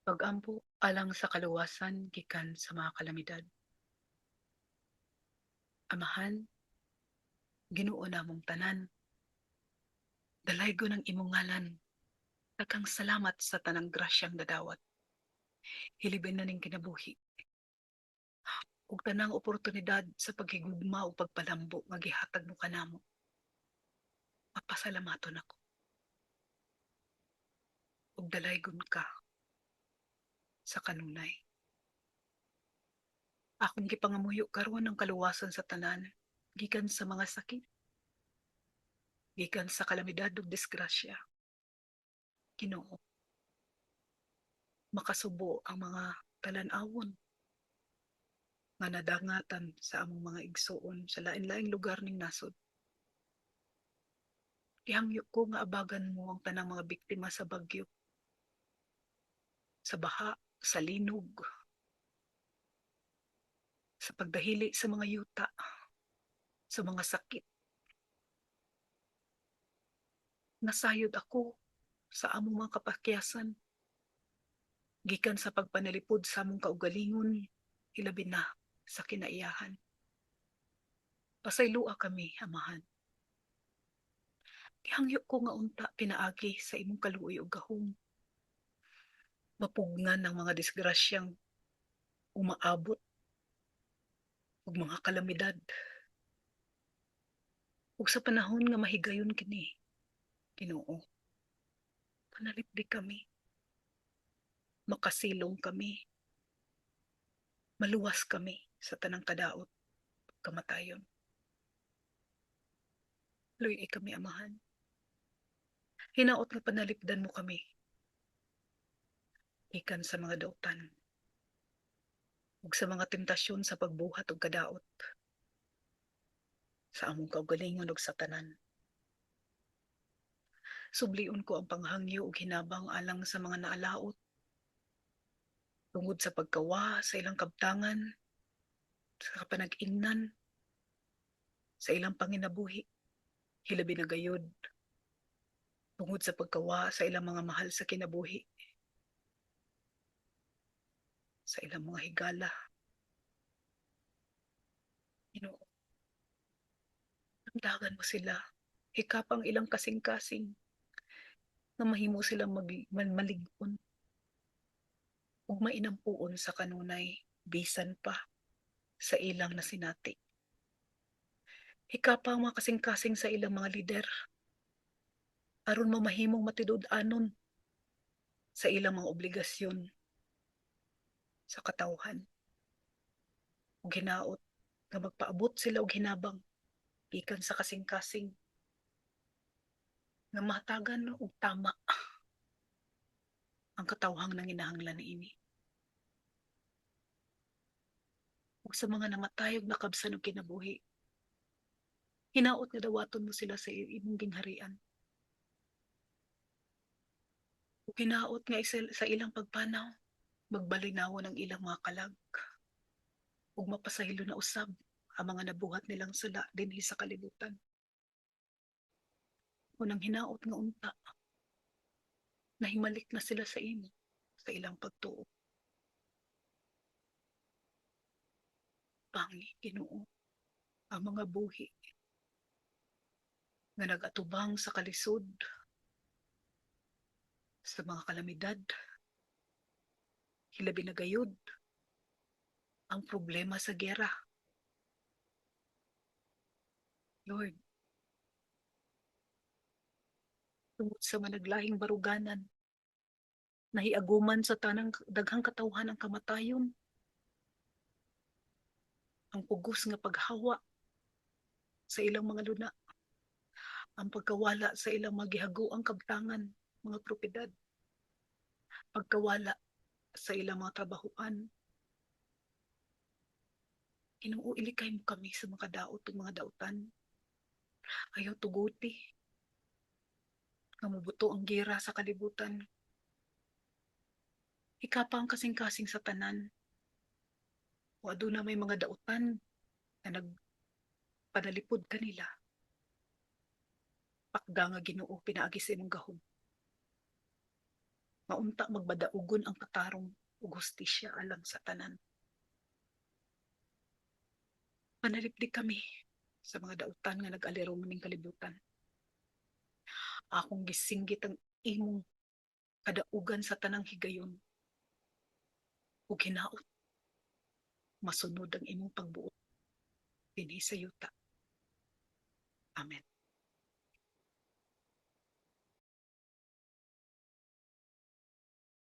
Pag-ampo alang sa kaluwasan gikan sa mga kalamidad. Amahan, Ginoo namong tanan, dalaygon ang imong ngalan. Daghang salamat sa tanang grasyang nadawat. Hilibin na ning kinabuhi ug tanang oportunidad sa paghigugma ug pagpalambo nga gihatag mo kanamo. Papasalamaton ako ug dalaygon ka sa kanunay. Akong gipangamuyo karon ng kaluwasan sa tanan, gikan sa mga sakit, gikan sa kalamidad ug disgrasya. Ginoo, makasubo ang mga talan-awon nga nadangatan sa among mga igsuon sa lain-laing lugar ning nasod. Ihangyo ko nga abagan mo ang tanang mga biktima sa bagyo, sa baha, sa linog, sa pagdahili sa mga yuta, sa mga sakit. Nasayod ako sa among mga kapakyasan, gikan sa pagpanalipod sa among kaugalingon, hilabi na sa kinaiyahan. Pasaylua kami, amahan. Ihangyo ko nga unta pinaagi sa imong kaluoy ug gahom. Mapugnan ng mga disgrasyang umaabot ug mga kalamidad. Ug sa panahon nga mahigayon kini, Ginoo, panalipdi kami, makasilong kami, maluwas kami sa tanang kadaot, kamatayon. Luy kami, amahan. Hinaot nga panalipdan mo kami, ikan sa mga dautan, ug sa mga tentasyon sa pagbuhat og kadaot, sa among kaugalingon ug sa tanan. Subliun ko ang panghangyo ug hinabang alang sa mga naalaot, tungod sa pagkawa sa ilang kabtangan, sa kapanag-ingnan, sa ilang panginabuhi, hilabi na gayud, tungod sa pagkawa sa ilang mga mahal sa kinabuhi, sa ilang mga higala. Ginoo, damdagan mo sila, hikapang ilang kasing-kasing, nga mahimo silang malig-on ug mainampuon sa kanunay, bisan pa sa ilang nasinati. Hikapang mga kasing-kasing sa ilang mga lider, aron mamahimong matidud-anon sa ilang mga obligasyon sa katawhan. Ug hinaot nga magpaabot sila og hinabang gikan sa kasing-kasing nga mahatagan og tama ang katawhang nanginahanglan niini. Ug sa mga namatay ug nakabsan og kinabuhi, hinaot nga dawaton mo sila sa imong gingharian. Ug hinaot nga sa ilang pagpanaw, magbalinawon ang ilang mga kalag ug mapasaylo na usab ang mga nabuhat nilang sala dinhi sa kalibutan. Unang hinaot nga unta, nahimalik na sila sa imo sa ilang pagtuo. Pangi, Ginoo, ang mga buhi nga nagatubang sa kalisod, sa mga kalamidad, hilabi na gayud ang problema sa giyera. Lord, tungod sa managlahing baruganan, nahiaguman sa tanang daghang katawhan ang kamatayon, ang pugos nga paghawa sa ilang mga luna, ang pagkawala sa ilang mga gihaguang kabtangan, mga propiedad, pagkawala sa ilang mga trabahuan. Ginoo, ilikay mo kami sa mga daot ug mga dautan. Ayaw tuguti nga mabuto ang gera sa kalibutan. Ikapang kasing-kasing sa tanan. O aduna may mga dautan na nagpanalipod kanila. Pakda nga Ginoo pinaagi sa imong gahom. maunta magbadaugon ang katarong ug hustisya alang sa tanan. Panalipdik kami sa mga dautan nga nag-aliro maning kalibutan. Akong gisinggit ang imong kadaugan sa tanang higayon ug hinaot masunod ang imong pagbuot dinhi sa yuta. Amen.